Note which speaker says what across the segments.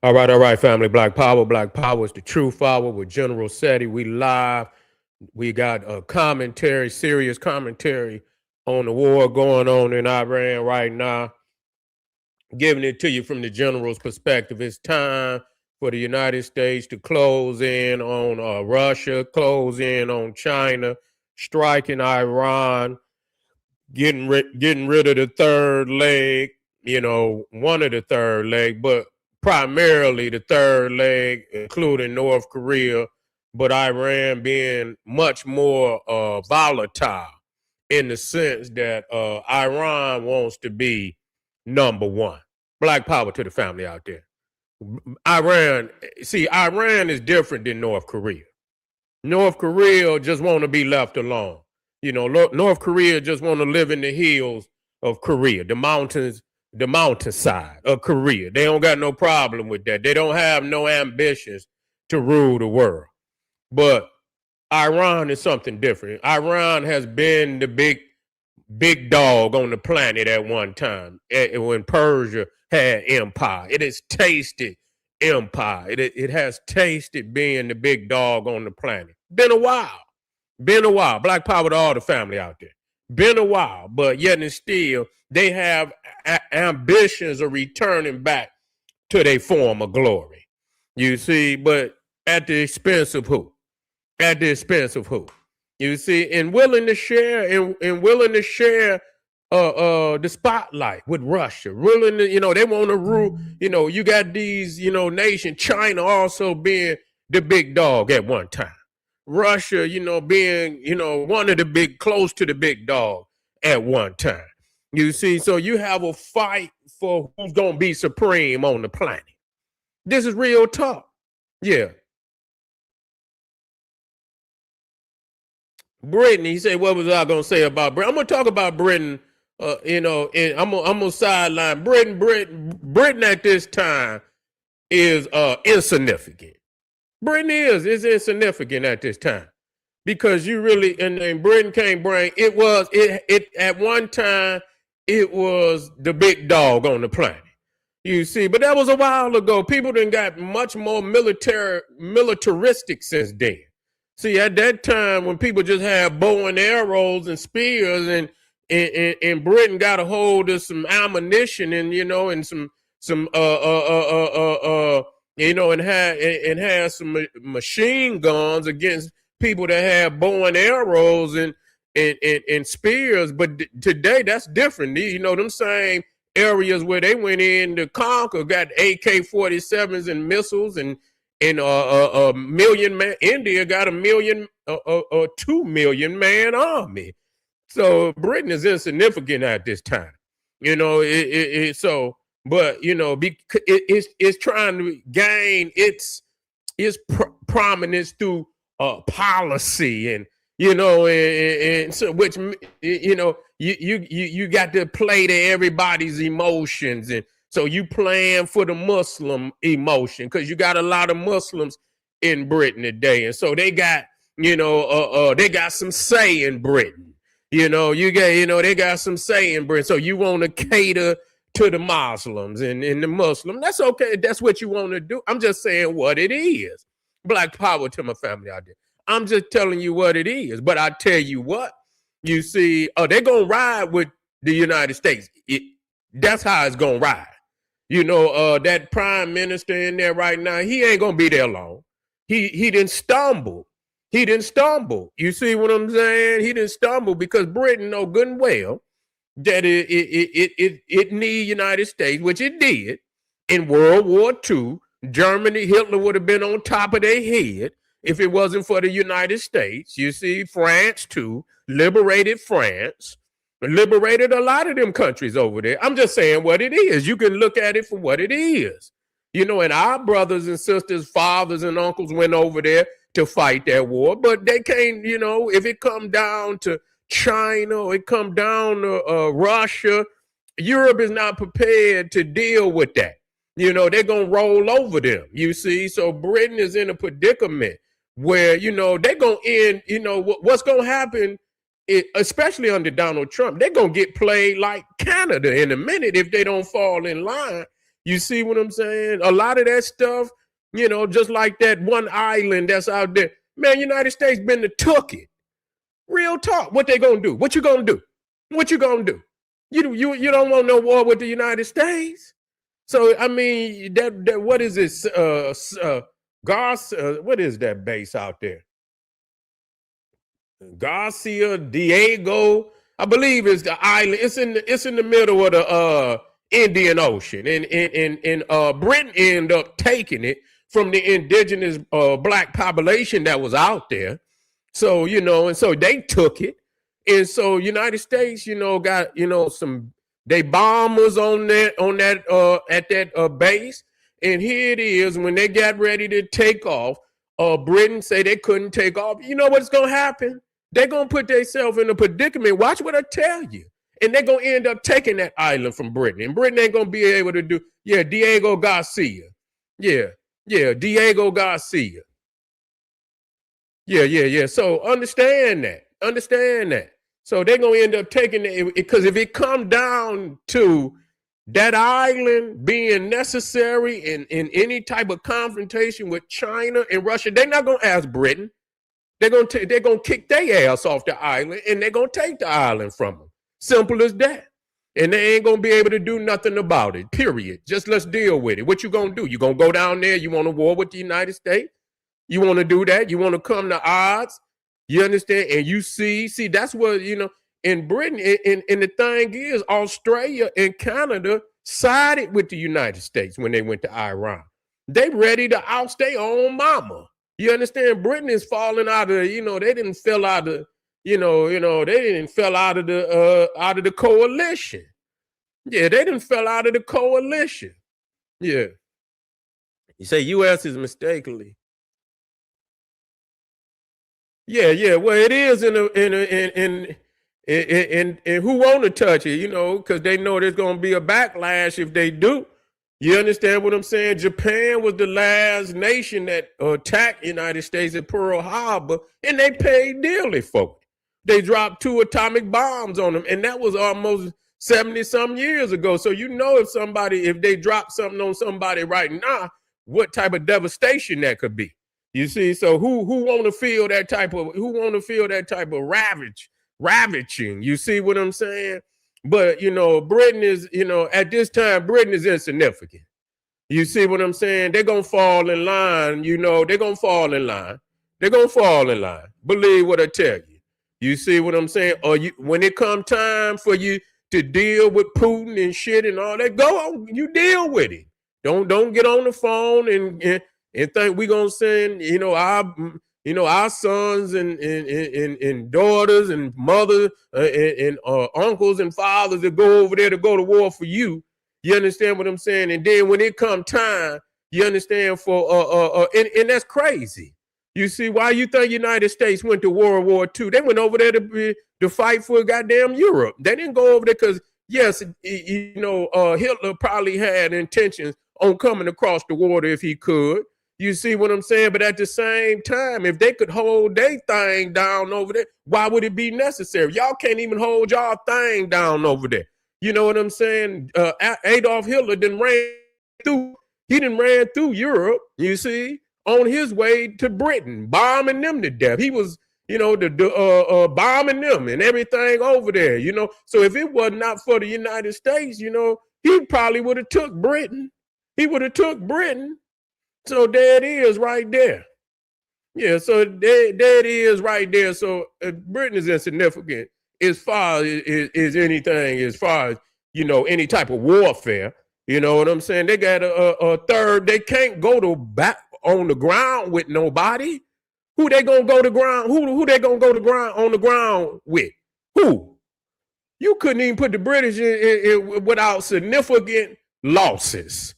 Speaker 1: All right, family. Black Power. Black Power is the true power with General Seti. We live. We got a commentary, serious commentary on the war going on in Iran right now. Giving it to you from the general's perspective. It's time for the United States to close in on Russia, close in on China, striking Iran, getting rid of the third leg, one of the third leg, but primarily the third leg, including North Korea, but Iran being much more volatile in the sense that Iran wants to be number one. Black power to the family out there. Iran is different than North Korea. North Korea just want to be left alone. North Korea just want to live in the hills of Korea, the mountains, the mountainside of Korea. They don't got no problem with that. They don't have no ambitions to rule the world. But Iran is something different. Iran has been the big dog on the planet at one time when Persia had empire. It has tasted empire. It has tasted being the big dog on the planet. Been a while. Black power to all the family out there. Been a while, but yet and still they have ambitions of returning back to their former glory. You see, but at the expense of who? At the expense of who? You see, and willing to share the spotlight with Russia. Willing to, they want to rule, you got these, nation, China also being the big dog at one time. Russia, being, one of the close to the big dog at one time. You see, so you have a fight for who's going to be supreme on the planet. This is real talk. Yeah. Britain, he said, what was I going to say about Britain? I'm going to talk about Britain, and I'm going to sideline Britain at this time is insignificant. Britain is insignificant at this time because you really, and Britain can't bring, it at one time, it was the big dog on the planet. You see, but that was a while ago. People done got much more militaristic since then. See, at that time when people just had bow and arrows and spears, and Britain got a hold of some ammunition and some and had some machine guns against people that had bow and arrows and spears. But today that's different. Them same areas where they went in to conquer got AK-47s and missiles and a million man. India got 2 million man army. So Britain is insignificant at this time. But it's trying to gain its prominence through policy and so which you got to play to everybody's emotions, and so you playing for the Muslim emotion because you got a lot of Muslims in Britain today, and so they got they got some say in Britain. They got some say in Britain, so you want to cater to the Muslims and the Muslim. That's okay. That's what you want to do. I'm just saying what it is. Black power to my family out there. I'm just telling you what it is. But I tell you what, you see, they're going to ride with the United States. That's how it's going to ride. That prime minister in there right now, he ain't going to be there long. He didn't stumble. You see what I'm saying? He didn't stumble because Britain know good and well that it need United States, which it did in World War II. Germany, Hitler would have been on top of their head if it wasn't for the United States. You see, France too, liberated France, liberated a lot of them countries over there. I'm just saying what it is. You can look at it for what it is. And our brothers and sisters, fathers and uncles went over there to fight that war, but they can't, if it come down to China, or it come down to Russia, Europe is not prepared to deal with that. They're going to roll over them, you see. So Britain is in a predicament where, they're going to end, what's going to happen, especially under Donald Trump, they're going to get played like Canada in a minute if they don't fall in line You see what I'm saying? A lot of that stuff, just like that one island that's out there. Man, United States been to took it. Real talk. What they gonna do? What you gonna do? What you gonna do? You don't want no war with the United States. So I mean that what is this? What is that base out there? Garcia, Diego, I believe it's the island. It's in the middle of the Indian Ocean, and Britain ended up taking it from the indigenous black population that was out there. So and so they took it, and so United States, got some they bombers on that at that base, and here it is when they got ready to take off. Britain say they couldn't take off. You know what's gonna happen? They're going to put themselves in a predicament. Watch what I tell you. And they're going to end up taking that island from Britain. And Britain ain't going to be able to do, Diego Garcia. Yeah, Diego Garcia. Yeah. So understand that. So they're going to end up taking it because if it comes down to that island being necessary in any type of confrontation with China and Russia, they're not going to ask Britain. They're gonna kick their ass off the island and they're gonna take the island from them. Simple as that. And they ain't gonna be able to do nothing about it. Period. Just let's deal with it. What you gonna do? You gonna go down there? You want a war with the United States? You want to do that? You want to come to odds? You understand? And you see that's what in Britain. And the thing is, Australia and Canada sided with the United States when they went to Iran. They ready to oust their own mama. You understand? Britain is falling out of, they didn't fell out of, they didn't fell out of the coalition. Yeah, they didn't fell out of the coalition. Yeah. You say U.S. is mistakenly. Yeah. Well, it is in who want to touch it, because they know there's going to be a backlash if they do. You understand what I'm saying? Japan was the last nation that attacked the United States at Pearl Harbor, and they paid dearly for it. They dropped 2 atomic bombs on them, and that was almost 70-some years ago. So if they drop something on somebody right now, what type of devastation that could be. You see, so who want to feel that type of ravaging? You see what I'm saying? But, Britain is, at this time, Britain is insignificant. You see what I'm saying? They're going to fall in line. They're going to fall in line. They're going to fall in line. Believe what I tell you. You see what I'm saying? Or when it comes time for you to deal with Putin and shit and all that, go on, you deal with it. Don't get on the phone and think we're going to send, our sons and daughters and mothers and uncles and fathers that go over there to go to war for you. You understand what I'm saying? And then when it come time, you understand and that's crazy. You see why you think United States went to World War II? They went over there to fight for goddamn Europe. They didn't go over there because yes, Hitler probably had intentions on coming across the water if he could. You see what I'm saying? But at the same time, if they could hold their thing down over there, why would it be necessary? Y'all can't even hold y'all thing down over there. You know what I'm saying? Adolf Hitler ran through Europe, you see, on his way to Britain, bombing them to death. He was, bombing them and everything over there, So if it was not for the United States, he probably would have took Britain. He would have took Britain. So there it is right there. Yeah, so there it is right there. So Britain is insignificant as far as anything, as far as, any type of warfare. You know what I'm saying? They got a third. They can't go to back on the ground with nobody. Who they gonna go to ground? Who they gonna go to ground on the ground with? Who? You couldn't even put the British in without significant losses.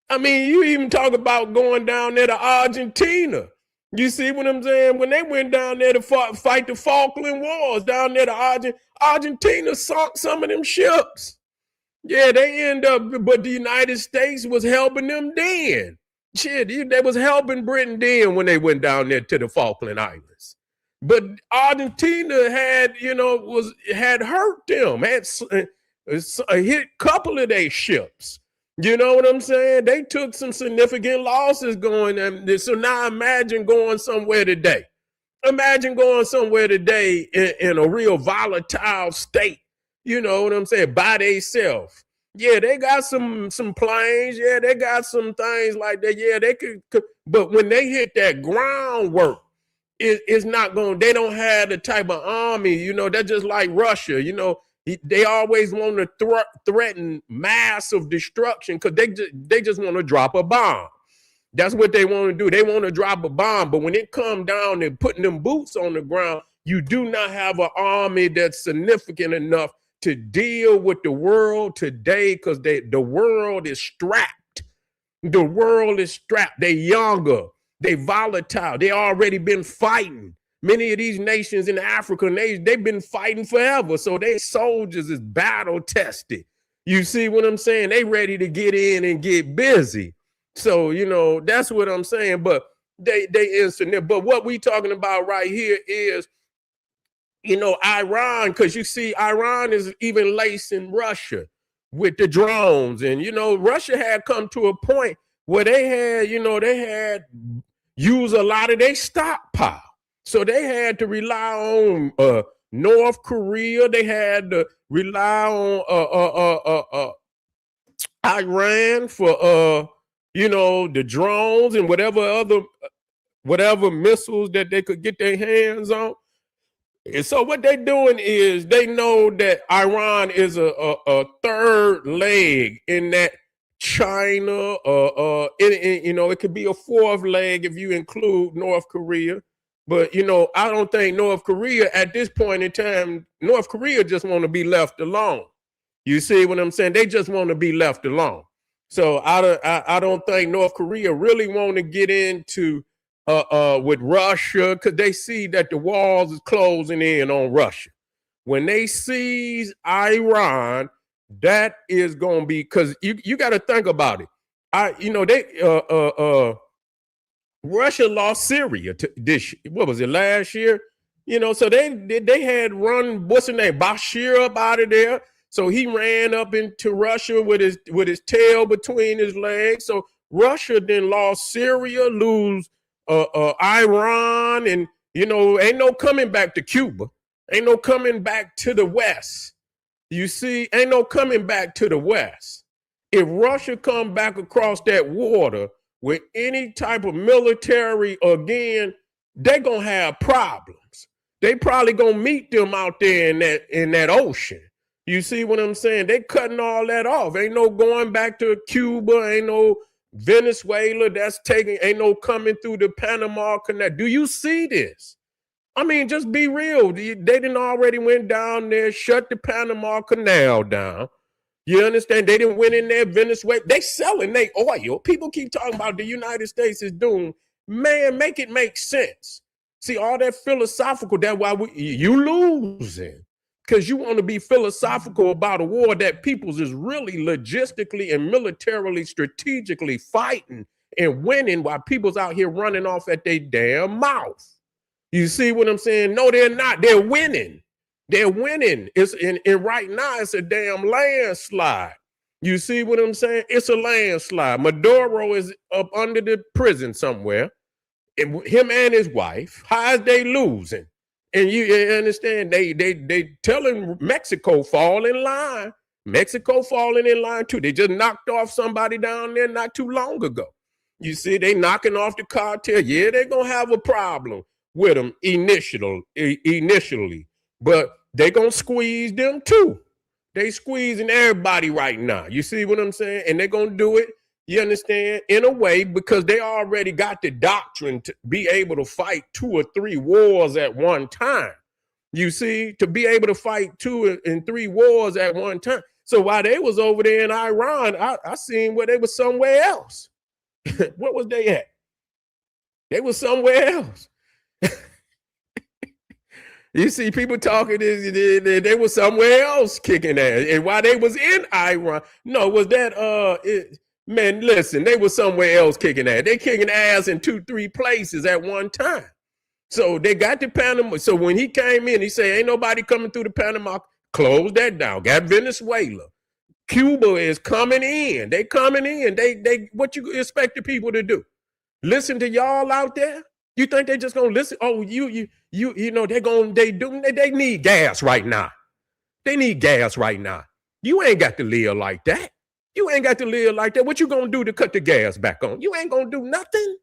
Speaker 1: I mean, you even talk about going down there to Argentina. You see what I'm saying? When they went down there to fight the Falkland Wars, down there to Argentina sunk some of them ships. Yeah, they end up, but the United States was helping them then. Shit, they was helping Britain then when they went down there to the Falkland Islands. But Argentina had hurt them, hit a couple of their ships. You know what I'm saying? They took some significant losses going. So now imagine going somewhere today. Imagine going somewhere today in a real volatile state. You know what I'm saying? By themselves. Yeah, they got some planes. Yeah, they got some things like that. Yeah, they could. But when they hit that groundwork, it's not going. They don't have the type of army. You know, they're just like Russia. You know, they always want to threaten massive destruction because they just want to drop a bomb. That's what they want to do. They want to drop a bomb. But when it comes down to putting them boots on the ground, you do not have an army that's significant enough to deal with the world today because the world is strapped. The world is strapped. They younger. They volatile. They already been fighting. Many of these nations in Africa, they've been fighting forever. So their soldiers is battle tested. You see what I'm saying? They ready to get in and get busy. So, you know, that's what I'm saying. But they instant. But what we talking about right here is, you know, Iran, because you see, Iran is even lacing Russia with the drones. And, you know, Russia had come to a point where they had used a lot of their stockpile. So they had to rely on North Korea. They had to rely on Iran for you know, the drones and whatever missiles that they could get their hands on. And so what they're doing is they know that Iran is a third leg in that China. You know, it could be a fourth leg if you include North Korea. But, you know, I don't think North Korea at this point in time, North Korea just want to be left alone. You see what I'm saying? They just want to be left alone. So I don't think North Korea really want to get into with Russia because they see that the walls is closing in on Russia. When they seize Iran, that is going to be, because you got to think about it. Russia lost Syria what was it, last year? You know, so they had run, what's his name, Bashir up out of there. So he ran up into Russia with his tail between his legs. So Russia then lost Syria, lose Iran, and, you know, ain't no coming back to Cuba. Ain't no coming back to the West. You see, ain't no coming back to the West. If Russia come back across that water with any type of military again, they gonna have problems. They probably gonna meet them out there in that ocean. You see what I'm saying? They cutting all that off. Ain't no going back to Cuba. Ain't no Venezuela ain't no coming through the Panama Canal. Do you see this? I mean, just be real. They didn't already went down there, shut the Panama Canal down. You understand? They didn't went in there, Venezuela. They selling their oil. People keep talking about the United States is doomed. Man, make it make sense. See, all that philosophical, that's why you losing. Because you want to be philosophical about a war that people's is really logistically and militarily, strategically fighting and winning while people's out here running off at their damn mouth. You see what I'm saying? No, they're not. They're winning. They're winning. And right now it's a damn landslide. You see what I'm saying? It's a landslide. Maduro is up under the prison somewhere. And him and his wife, how is they losing? And you understand, they telling Mexico fall in line. Mexico falling in line too. They just knocked off somebody down there not too long ago. You see, they knocking off the cartel. Yeah, they're going to have a problem with them initially, but they going to squeeze them too. They squeezing everybody right now. You see what I'm saying? And they're going to do it, you understand, in a way because they already got the doctrine to be able to fight 2 or 3 wars at one time. You see, to be able to fight 2 and 3 wars at one time. So while they was over there in Iran, I seen where they was somewhere else. What was they at? They was somewhere else. You see people talking, they were somewhere else kicking ass. And while they was in Iran, no, was that, man, listen, they were somewhere else kicking ass. They kicking ass in 2, 3 places at one time. So they got the Panama. So when he came in, he said, ain't nobody coming through the Panama Close that down. Got Venezuela. Cuba is coming in. They coming in. They what you expect the people to do? Listen to y'all out there? You think they just gonna listen? Oh, you know they need gas right now. They need gas right now. You ain't got to live like that. You ain't got to live like that. What you gonna do to cut the gas back on? You ain't gonna do nothing.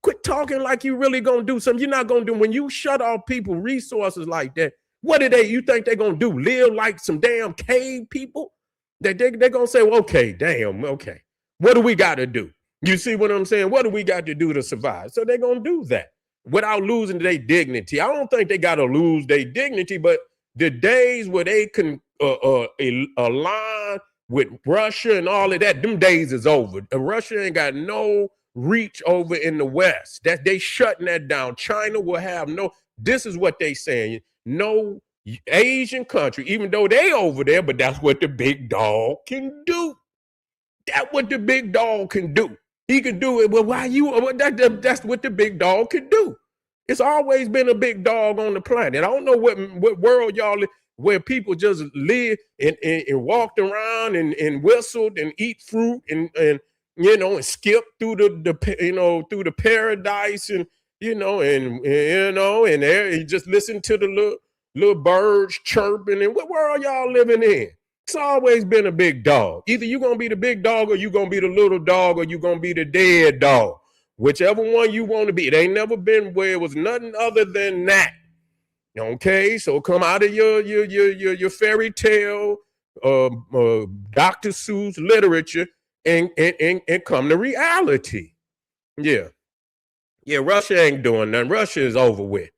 Speaker 1: Quit talking like you really gonna do something. You're not gonna do. When you shut off people resources like that, what do you think they're gonna do? Live like some damn cave people? They're gonna say, well, okay, damn, okay. What do we got to do? You see what I'm saying? What do we got to do to survive? So they're gonna do that without losing their dignity. I don't think they gotta lose their dignity, but the days where they can align with Russia and all of that, them days is over. Russia ain't got no reach over in the West. That they shutting that down. China will have no. This is what they saying. No Asian country, even though they over there, but that's what the big dog can do. That's what the big dog can do. He can do it. Well, why you? That's what the big dog can do. It's always been a big dog on the planet. I don't know what world y'all live, where people just live and walked around and whistled and eat fruit and and skip through through the paradise and and just listen to the little birds chirping. And what world y'all living in? It's always been a big dog. Either you're gonna be the big dog or you're gonna be the little dog or you're gonna be the dead dog. Whichever one you want to be. It ain't never been where it was nothing other than that. Okay, so come out of your fairy tale, Dr. Seuss literature and come to reality. Yeah, Russia ain't doing nothing. Russia is over with.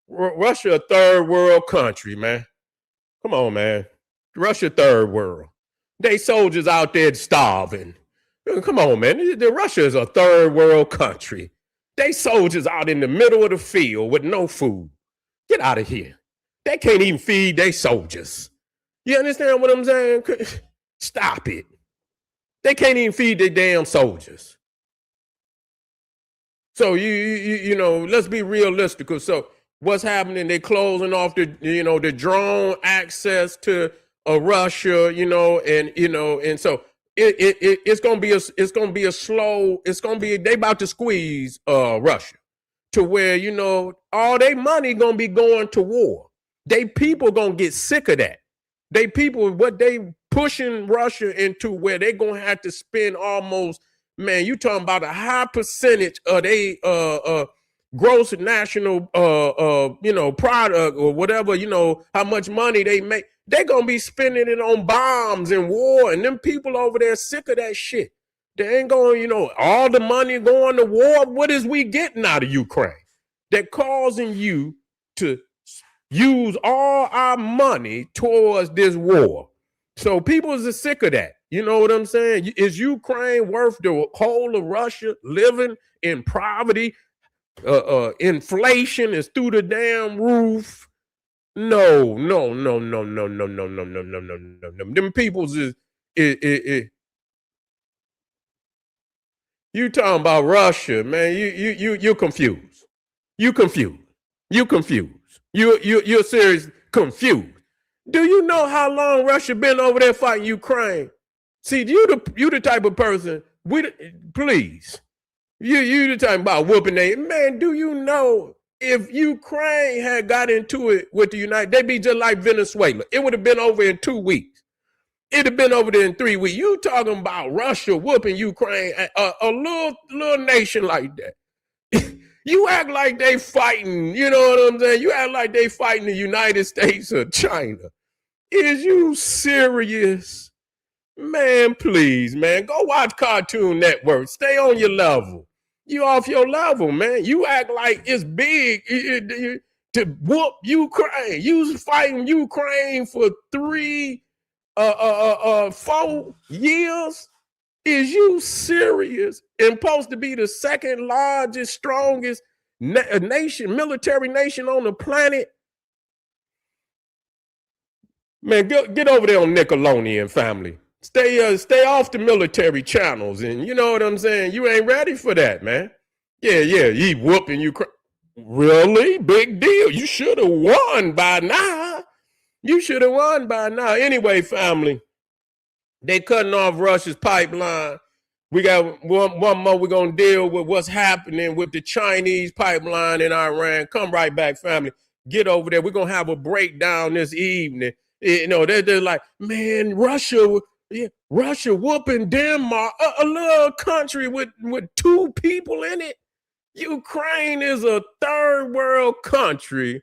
Speaker 1: Russia a third world country, man. Come on, man. Russia third world. They soldiers out there starving. Come on, man. Russia is a third world country. They soldiers out in the middle of the field with no food. Get out of here. They can't even feed their soldiers. You understand what I'm saying? Stop it. They can't even feed their damn soldiers. So let's be realistic. So what's happening? They closing off the drone access to Russia, and so it's gonna be they about to squeeze Russia to where all their money gonna be going to war. They people gonna get sick of that. They people what they pushing Russia into where they gonna have to spend almost, man, you talking about a high percentage of they gross national product or whatever, how much money they make. They're going to be spending it on bombs and war, and them people over there sick of that shit. They ain't going, all the money going to war. What is we getting out of Ukraine? They're causing you to use all our money towards this war. So people is sick of that. You know what I'm saying? Is Ukraine worth the whole of Russia living in poverty? Inflation is through the damn roof. No. Them people's is you talking about Russia, man. You're confused. You're serious confused. Do you know how long Russia been over there fighting Ukraine? See, you the type of person. Please. You the type about whooping they. Man, do you know if Ukraine had got into it with the United, they'd be just like Venezuela. It would have been over in 2 weeks. It'd have been over there in 3 weeks. You talking about Russia whooping Ukraine, a little nation like that. You act like they fighting, you know what I'm saying? You act like they fighting the United States or China. Is you serious? Man, please, man. Go watch Cartoon Network. Stay on your level. You off your level, man. You act like it's big to whoop Ukraine. You was fighting Ukraine for 4 years. Is you serious? And supposed to be the second largest, strongest military nation on the planet? Man, get over there on Nickelodeon, family. Stay off the military channels, and you know what I'm saying? You ain't ready for that, man. Yeah, he whooping Ukraine. Really? Big deal. You should have won by now. You should have won by now. Anyway, family, they cutting off Russia's pipeline. We got one more. We're going to deal with what's happening with the Chinese pipeline in Iran. Come right back, family. Get over there. We're going to have a breakdown this evening. You know, they're like, man, Russia whooping Denmark, a little country with 2 people in it. Ukraine is a third world country.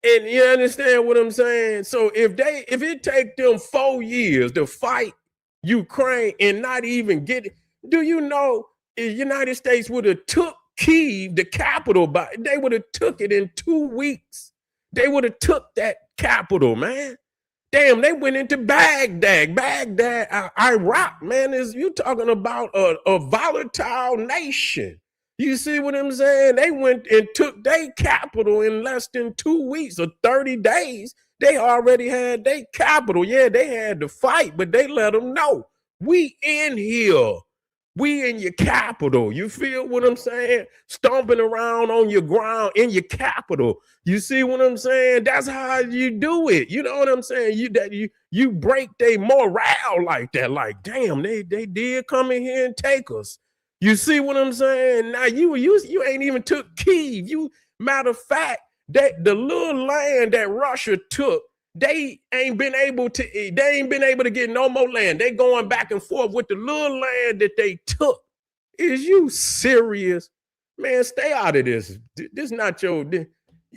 Speaker 1: And you understand what I'm saying? So if it take them 4 years to fight Ukraine and not even get it, do you know the United States would have took Kyiv, the capital, they would have took it in 2 weeks. They would have took that capital, man. Damn, they went into Baghdad, Iraq, man. You talking about a volatile nation. You see what I'm saying? They went and took their capital in less than 2 weeks or 30 days. They already had their capital. Yeah, they had to fight, but they let them know. We in here. We in your capital. You feel what I'm saying? Stomping around on your ground in your capital. You see what I'm saying? That's how you do it. You know what I'm saying? You break their morale like that. Like, damn, they did come in here and take us. You see what I'm saying? Now you ain't even took Kyiv. Matter of fact, the little land that Russia took, they ain't been able to get no more land. They going back and forth with the little land that they took. Is you serious? Man, stay out of this. This not your,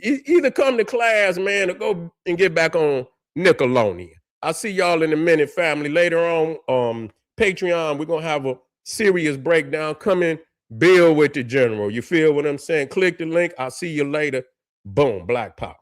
Speaker 1: either come to class, man, or go and get back on Nickelodeon. I'll see y'all in a minute, family. Later on, Patreon, we're going to have a serious breakdown. Come in, build with the general. You feel what I'm saying? Click the link. I'll see you later. Boom, Black Power.